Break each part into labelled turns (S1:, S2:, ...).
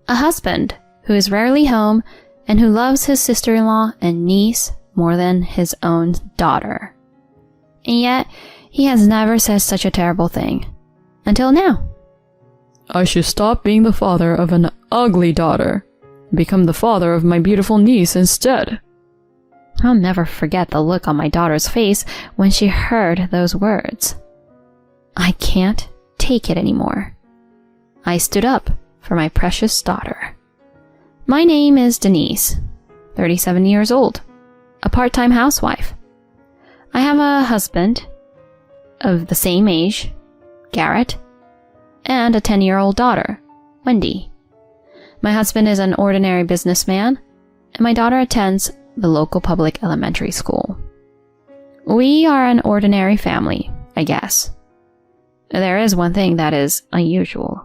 S1: A husband who is rarely home and who loves his sister-in-law and niece more than his own daughter. And yet, he has never said such a terrible thing. Until now.
S2: I should stop being the father of an ugly daughter and become the father of my beautiful niece instead.
S1: I'll never forget the look on my daughter's face when she heard those words. I can't take it anymore. I stood up for my precious daughter. My name is Denise, 37 years old, a part-time housewife. I have a husband of the same age, Garrett, and a 10-year-old daughter, Wendy. My husband is an ordinary businessman, and my daughter attends the local public elementary school. We are an ordinary family, I guess. There is one thing that is unusual.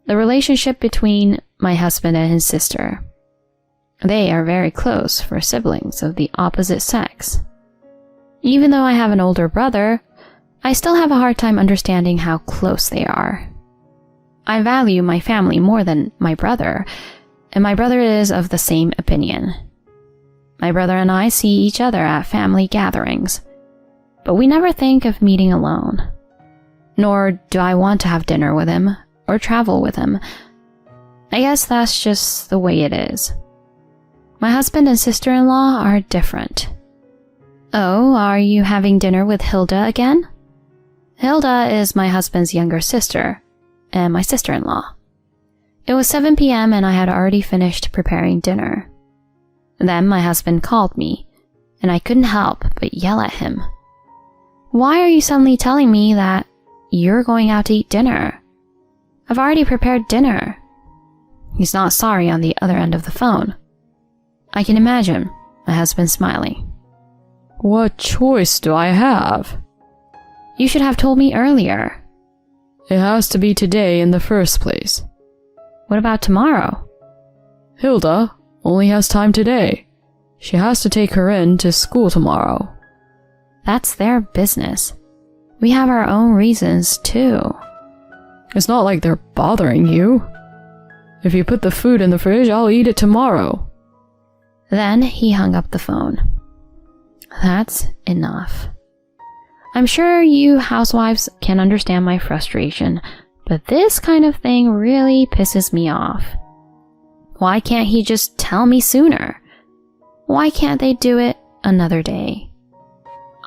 S1: The relationship between my husband and his sister. They are very close for siblings of the opposite sex. Even though I have an older brother, I still have a hard time understanding how close they are. I value my family more than my brother, and my brother is of the same opinion. My brother and I see each other at family gatherings, but we never think of meeting alone. Nor do I want to have dinner with him or travel with him. I guess that's just the way it is. My husband and sister-in-law are different. Oh, are you having dinner with Hilda again? Hilda is my husband's younger sister and my sister-in-law. It was 7 p.m. and I had already finished preparing dinner. Then my husband called me, and I couldn't help but yell at him. Why are you suddenly telling me that you're going out to eat dinner? I've already prepared dinner. He's not sorry on the other end of the phone. I can imagine my husband smiling.
S2: What choice do I have?
S1: You should have told me earlier.
S2: It has to be today in the first place.
S1: What about tomorrow?
S2: Hilda only has time today. She has to take her in to school tomorrow.
S1: That's their business. We have our own reasons, too.
S2: It's not like they're bothering you. If you put the food in the fridge, I'll eat it tomorrow.
S1: Then he hung up the phone. That's enough. I'm sure you housewives can understand my frustration, but this kind of thing really pisses me off. Why can't he just tell me sooner? Why can't they do it another day?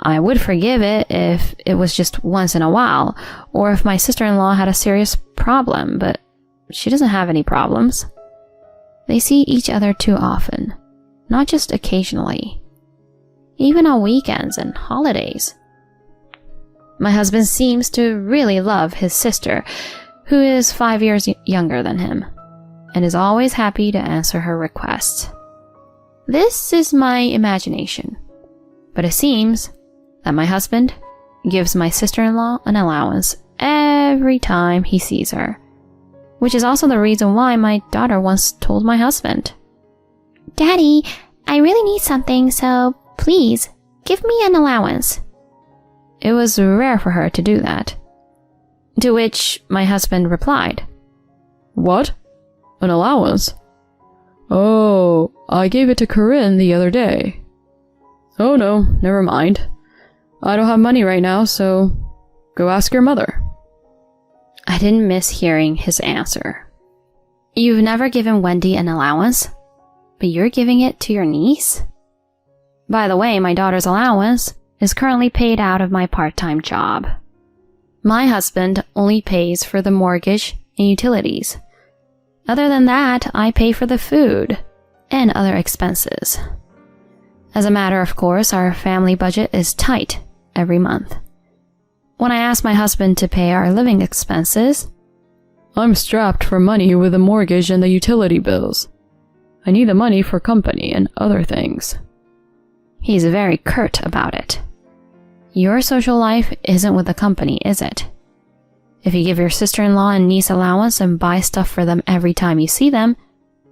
S1: I would forgive it if it was just once in a while, or if my sister-in-law had a serious problem, but she doesn't have any problems. They see each other too often, not just occasionally. Even on weekends and holidays. My husband seems to really love his sister, who is 5 years younger than him, and is always happy to answer her requests. This is my imagination, but it seems that my husband gives my sister-in-law an allowance every time he sees her, which is also the reason why my daughter once told my husband, "Daddy, I really need something, so please give me an allowance." It was rare for her to do that. To which my husband replied,
S2: What? An allowance? Oh, I gave it to Corinne the other day. Oh no, never mind. I don't have money right now, so go ask your mother.
S1: I didn't miss hearing his answer. You've never given Wendy an allowance, but you're giving it to your niece? By the way, my daughter's allowance is currently paid out of my part-time job. My husband only pays for the mortgage and utilities. Other than that, I pay for the food and other expenses. As a matter of course, our family budget is tight every month. When I ask my husband to pay our living expenses,
S2: I'm strapped for money with the mortgage and the utility bills. I need the money for company and other things.
S1: He's very curt about it. Your social life isn't with the company, is it? If you give your sister-in-law and niece allowance and buy stuff for them every time you see them,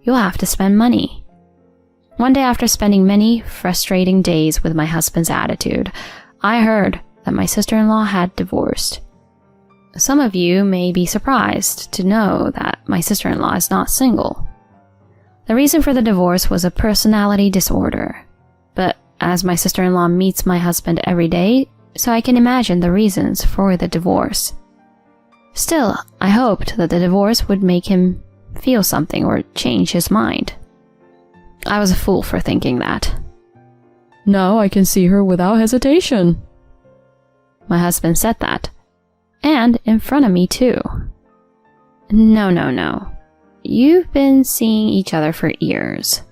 S1: you'll have to spend money. One day after spending many frustrating days with my husband's attitude, I heard that my sister-in-law had divorced. Some of you may be surprised to know that my sister-in-law is not single. The reason for the divorce was a personality disorder, but as my sister-in-law meets my husband every day, so I can imagine the reasons for the divorce. Still, I hoped that the divorce would make him feel something or change his mind. I was a fool for thinking that.
S2: Now I can see her without hesitation.
S1: My husband said that. And in front of me too. No. You've been seeing each other for years.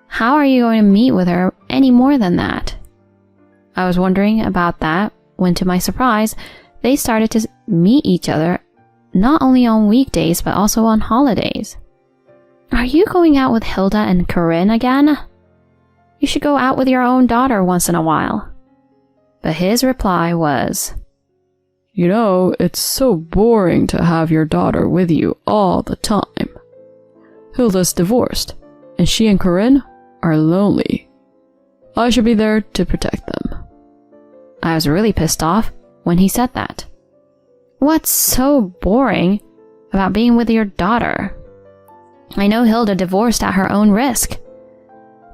S1: How are you going to meet with her any more than that? I was wondering about that when, to my surprise, they started to meet each other not only on weekdays but also on holidays. Are you going out with Hilda and Corinne again? You should go out with your own daughter once in a while. But his reply was,
S2: You know, it's so boring to have your daughter with you all the time. Hilda's divorced, and she and Corinne are lonely. I should be there to protect them.
S1: I was really pissed off when he said that. What's so boring about being with your daughter? I know Hilda divorced at her own risk.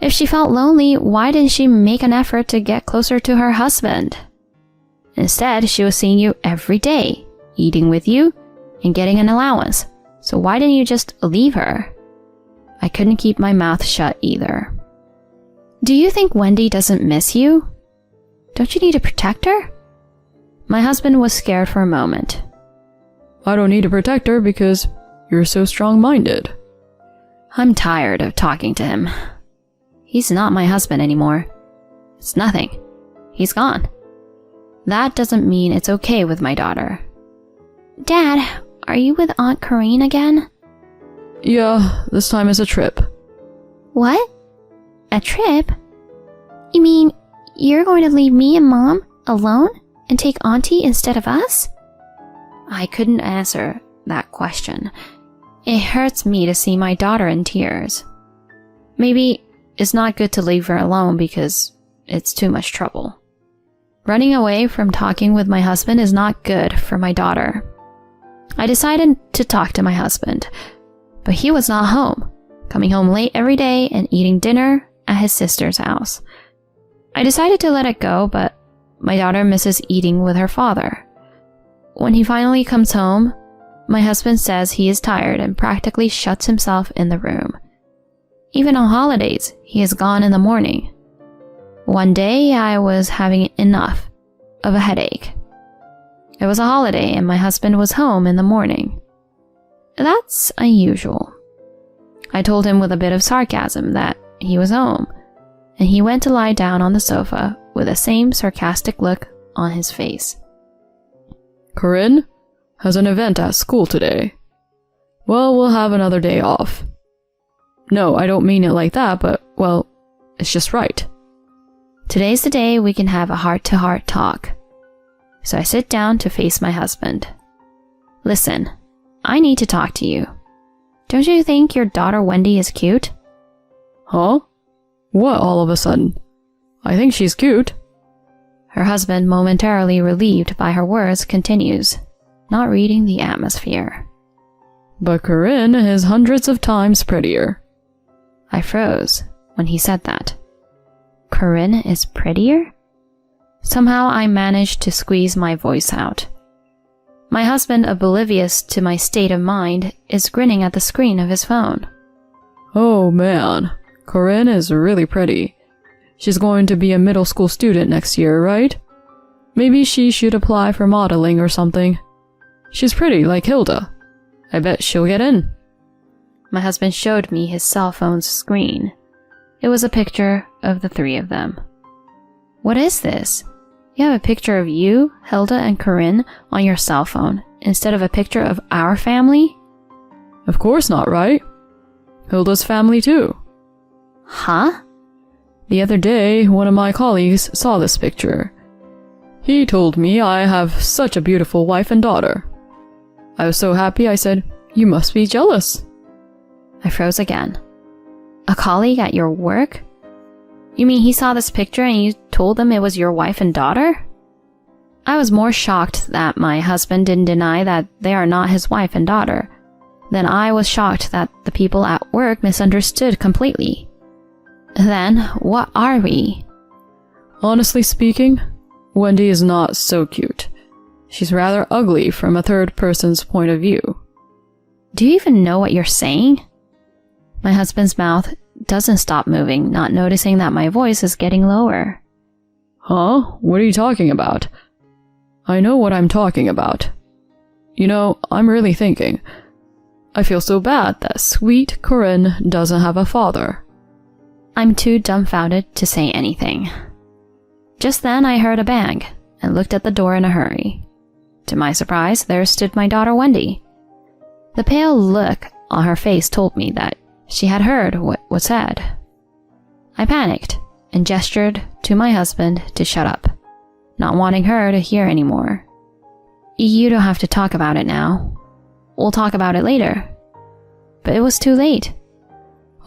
S1: If she felt lonely, why didn't she make an effort to get closer to her husband? Instead, she was seeing you every day, eating with you, and getting an allowance. So why didn't you just leave her? I couldn't keep my mouth shut either. Do you think Wendy doesn't miss you? Don't you need to protect her? My husband was scared for a moment.
S2: I don't need to protect her because you're so strong-minded.
S1: I'm tired of talking to him. He's not my husband anymore. It's nothing. He's gone. That doesn't mean it's okay with my daughter. Dad, are you with Aunt Corinne again?
S2: Yeah, this time is a trip.
S1: What? A trip? You mean you're going to leave me and Mom alone and take Auntie instead of us? I couldn't answer that question. It hurts me to see my daughter in tears. Maybe it's not good to leave her alone because it's too much trouble. Running away from talking with my husband is not good for my daughter. I decided to talk to my husband, but he was not home, coming home late every day and eating dinner at his sister's house. I decided to let it go, but my daughter misses eating with her father. When he finally comes home, my husband says he is tired and practically shuts himself in the room. Even on holidays, he is gone in the morning. One day, I was having enough of a headache. It was a holiday and my husband was home in the morning. That's unusual. I told him with a bit of sarcasm that he was home, and he went to lie down on the sofa with the same sarcastic look on his face.
S2: Corinne has an event at school today. Well, we'll have another day off. No, I don't mean it like that, but, well, it's just right.
S1: Today's the day we can have a heart-to-heart talk. So I sit down to face my husband. Listen, I need to talk to you. Don't you think your daughter Wendy is cute?
S2: Huh? What all of a sudden? I think she's cute.
S1: Her husband, momentarily relieved by her words, continues, not reading the atmosphere.
S2: But Corinne is hundreds of times prettier.
S1: I froze when he said that. Corinne is prettier? Somehow I managed to squeeze my voice out. My husband, oblivious to my state of mind, is grinning at the screen of his phone.
S2: Oh man, Corinne is really pretty. She's going to be a middle school student next year, right? Maybe she should apply for modeling or something. She's pretty like Hilda. I bet she'll get in. My husband showed me his cell phone's screen. It was a picture of the three of them. What is this? You have a picture of you, Hilda, and Corinne on your cell phone instead of a picture of our family? Of course not, right? Hilda's family too.
S1: Huh?
S2: The other day, one of my colleagues saw this picture. He told me I have such a beautiful wife and daughter. I was so happy I said, "You must be jealous."
S1: I froze again. A colleague at your work? You mean he saw this picture and you told them it was your wife and daughter? I was more shocked that my husband didn't deny that they are not his wife and daughter than I was shocked that the people at work misunderstood completely. Then, what are we?
S2: Honestly speaking, Wendy is not so cute. She's rather ugly from a third person's point of view.
S1: Do you even know what you're saying? My husband's mouth doesn't stop moving, not noticing that my voice is getting lower.
S2: Huh? What are you talking about? I know what I'm talking about. You know, I'm really thinking. I feel so bad that sweet Corinne doesn't have a father.
S1: I'm too dumbfounded to say anything. Just then I heard a bang and looked at the door in a hurry. To my surprise, there stood my daughter Wendy. The pale look on her face told me that she had heard what was said. I panicked and gestured to my husband to shut up, not wanting her to hear anymore. You don't have to talk about it now. We'll talk about it later. But it was too late.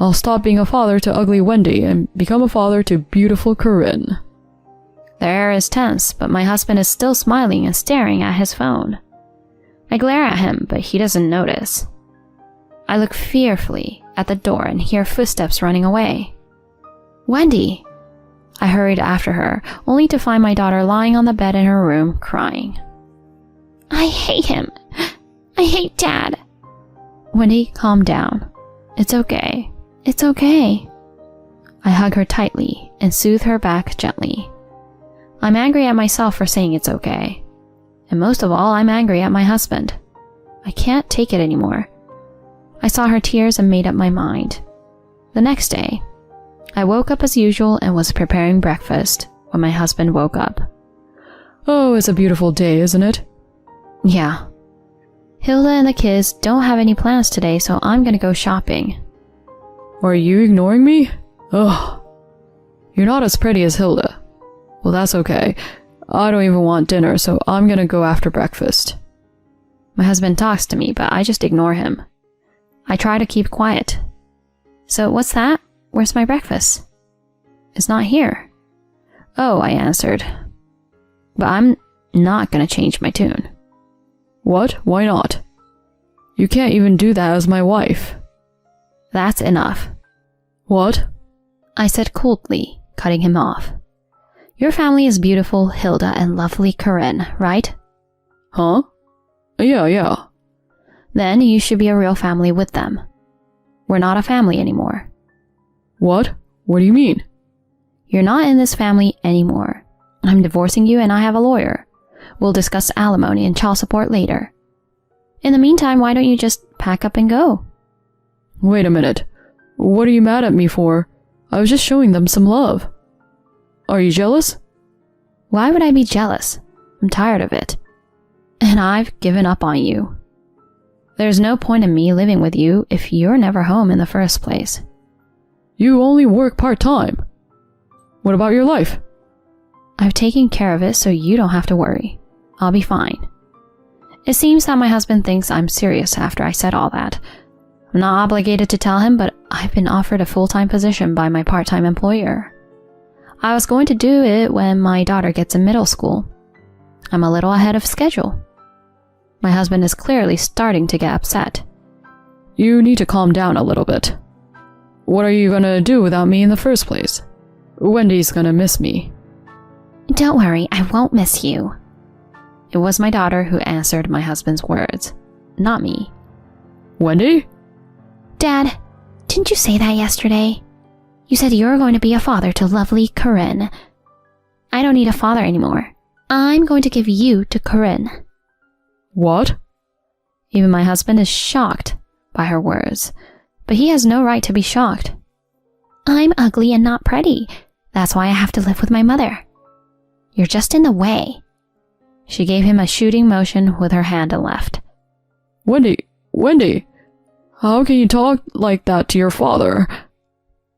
S2: I'll stop being a father to ugly Wendy and become a father to beautiful Corinne.
S1: The air is tense, but my husband is still smiling and staring at his phone. I glare at him, but he doesn't notice. I look fearfully at the door and hear footsteps running away. Wendy! I hurried after her, only to find my daughter lying on the bed in her room, crying. I hate him. I hate Dad. Wendy, calm down. It's okay. It's okay. I hug her tightly and soothe her back gently. I'm angry at myself for saying it's okay. And most of all, I'm angry at my husband. I can't take it anymore. I saw her tears and made up my mind. The next day, I woke up as usual and was preparing breakfast when my husband woke up.
S2: Oh, it's a beautiful day, isn't it?
S1: Yeah. Hilda and the kids don't have any plans today, so I'm gonna go shopping.
S2: Are you ignoring me? Ugh. You're not as pretty as Hilda. Well, that's okay. I don't even want dinner, so I'm gonna go after breakfast.
S1: My husband talks to me, but I just ignore him. I try to keep quiet. So what's that? Where's my breakfast? It's not here. Oh, I answered. But I'm not gonna change my tune.
S2: What? Why not? You can't even do that as my wife.
S1: That's enough.
S2: What?
S1: I said coldly, cutting him off. Your family is beautiful, Hilda, and lovely Corinne, right?
S2: Huh? Yeah.
S1: Then you should be a real family with them. We're not a family anymore.
S2: What? What do you mean?
S1: You're not in this family anymore. I'm divorcing you and I have a lawyer. We'll discuss alimony and child support later. In the meantime, why don't you just pack up and go?
S2: Wait a minute. What are you mad at me for? I was just showing them some love. Are you jealous?
S1: Why would I be jealous? I'm tired of it. And I've given up on you. There's no point in me living with you if you're never home in the first place.
S2: You only work part-time. What about your life?
S1: I've taken care of it so you don't have to worry. I'll be fine. It seems that my husband thinks I'm serious after I said all that. I'm not obligated to tell him, but I've been offered a full-time position by my part-time employer. I was going to do it when my daughter gets in middle school. I'm a little ahead of schedule. My husband is clearly starting to get upset.
S2: You need to calm down a little bit. What are you gonna do without me in the first place? Wendy's gonna miss me.
S1: Don't worry, I won't miss you. It was my daughter who answered my husband's words, not me.
S2: Wendy?
S1: Dad, didn't you say that yesterday? You said you were going to be a father to lovely Corinne. I don't need a father anymore. I'm going to give you to Corinne.
S2: What?
S1: Even my husband is shocked by her words, but he has no right to be shocked. I'm ugly and not pretty. That's why I have to live with my mother. You're just in the way. She gave him a shooting motion with her hand and left.
S2: Wendy, how can you talk like that to your father?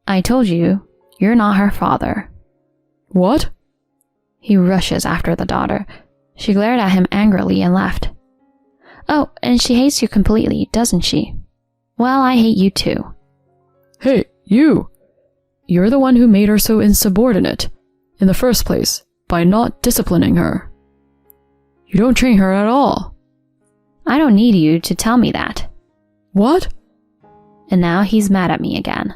S1: I told you, you're not her father.
S2: What?
S1: He rushes after the daughter. She glared at him angrily and left. Oh, and she hates you completely, doesn't she? Well, I hate you too.
S2: Hey, you! You're the one who made her so insubordinate, in the first place, by not disciplining her. You don't train her at all.
S1: I don't need you to tell me that.
S2: What?
S1: And now he's mad at me again.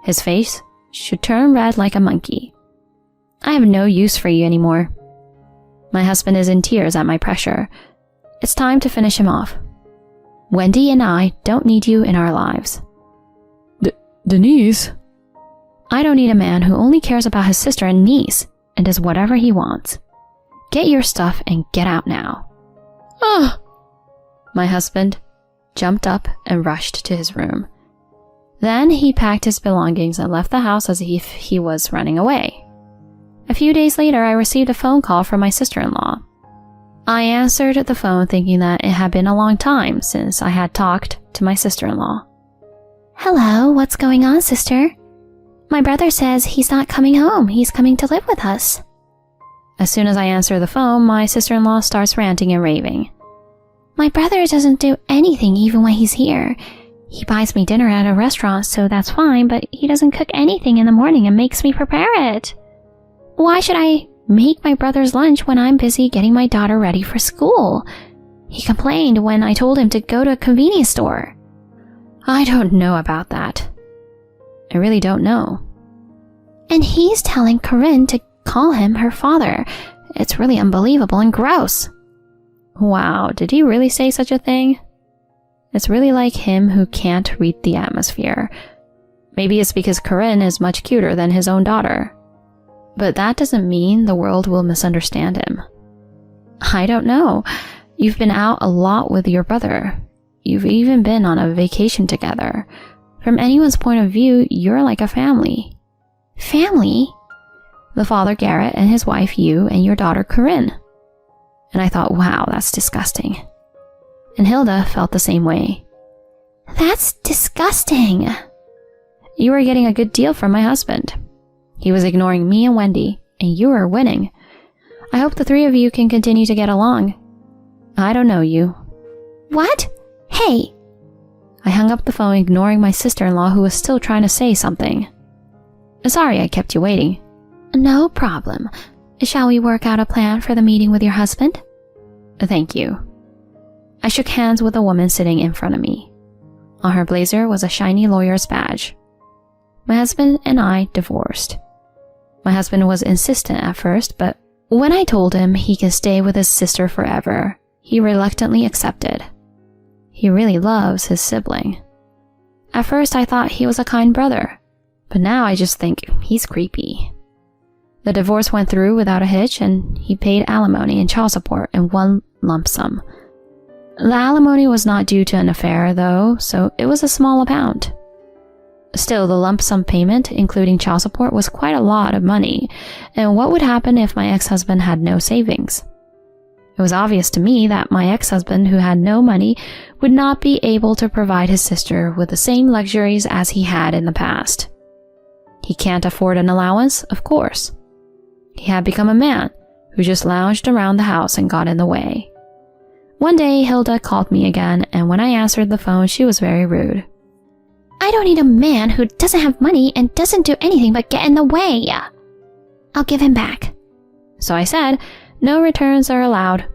S1: His face should turn red like a monkey. I have no use for you anymore. My husband is in tears at my pressure. It's time to finish him off. Wendy and I don't need you in our lives.
S2: Denise?
S1: I don't need a man who only cares about his sister and niece and does whatever he wants. Get your stuff and get out now.
S2: Ah!
S1: My husband jumped up and rushed to his room. Then he packed his belongings and left the house as if he was running away. A few days later, I received a phone call from my sister-in-law. I answered the phone thinking that it had been a long time since I had talked to my sister-in-law. Hello, what's going on, sister? My brother says he's not coming home. He's coming to live with us. As soon as I answer the phone, my sister-in-law starts ranting and raving. My brother doesn't do anything even when he's here. He buys me dinner at a restaurant, so that's fine, but he doesn't cook anything in the morning and makes me prepare it. Why should I make my brother's lunch when I'm busy getting my daughter ready for school? He complained when I told him to go to a convenience store. I don't know about that. I really don't know. And he's telling Corinne to call him her father. It's really unbelievable and gross. Wow, did he really say such a thing? It's really like him who can't read the atmosphere. Maybe it's because Corinne is much cuter than his own daughter. But that doesn't mean the world will misunderstand him. I don't know. You've been out a lot with your brother. You've even been on a vacation together. From anyone's point of view, you're like a family. Family? The father Garrett and his wife you and your daughter Corinne. And I thought, wow, that's disgusting. And Hilda felt the same way. That's disgusting. You were getting a good deal from my husband. He was ignoring me and Wendy, and you were winning. I hope the three of you can continue to get along. I don't know you. What? Hey! I hung up the phone, ignoring my sister-in-law who was still trying to say something. Sorry I kept you waiting. No problem. Shall we work out a plan for the meeting with your husband? Thank you. I shook hands with a woman sitting in front of me. On her blazer was a shiny lawyer's badge. My husband and I divorced. My husband was insistent at first, but when I told him he could stay with his sister forever, he reluctantly accepted. He really loves his sibling. At first I thought he was a kind brother, but now I just think he's creepy. The divorce went through without a hitch, and he paid alimony and child support in one lump sum. The alimony was not due to an affair, though, so it was a small amount. Still, the lump sum payment, including child support, was quite a lot of money, and what would happen if my ex-husband had no savings? It was obvious to me that my ex-husband, who had no money, would not be able to provide his sister with the same luxuries as he had in the past. He can't afford an allowance, of course. He had become a man who just lounged around the house and got in the way. One day, Hilda called me again, and when I answered the phone, she was very rude. I don't need a man who doesn't have money and doesn't do anything but get in the way. I'll give him back. So I said, no returns are allowed.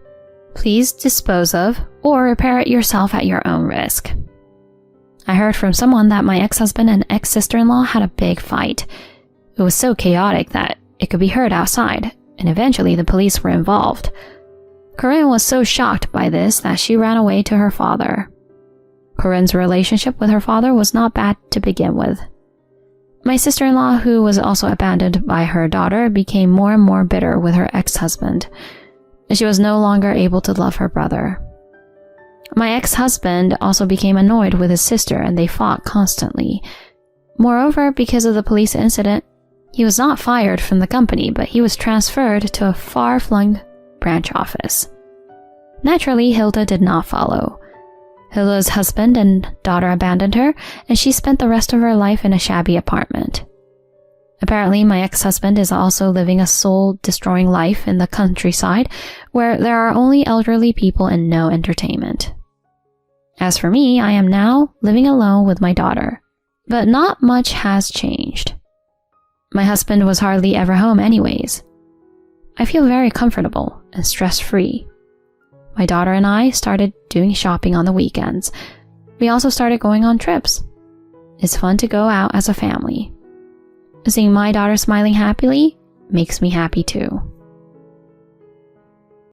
S1: Please dispose of or repair it yourself at your own risk. I heard from someone that my ex-husband and ex-sister-in-law had a big fight. It was so chaotic that it could be heard outside, and eventually the police were involved. Corinne was so shocked by this that she ran away to her father. Corinne's relationship with her father was not bad to begin with. My sister-in-law, who was also abandoned by her daughter, became more and more bitter with her ex-husband. She was no longer able to love her brother. My ex-husband also became annoyed with his sister, and they fought constantly. Moreover, because of the police incident, he was not fired from the company, but he was transferred to a far-flung branch office. Naturally, Hilda did not follow. Hilda's husband and daughter abandoned her, and she spent the rest of her life in a shabby apartment. Apparently, my ex-husband is also living a soul-destroying life in the countryside, where there are only elderly people and no entertainment. As for me, I am now living alone with my daughter, but not much has changed. My husband was hardly ever home anyways. I feel very comfortable and stress-free. My daughter and I started doing shopping on the weekends. We also started going on trips. It's fun to go out as a family. Seeing my daughter smiling happily makes me happy too.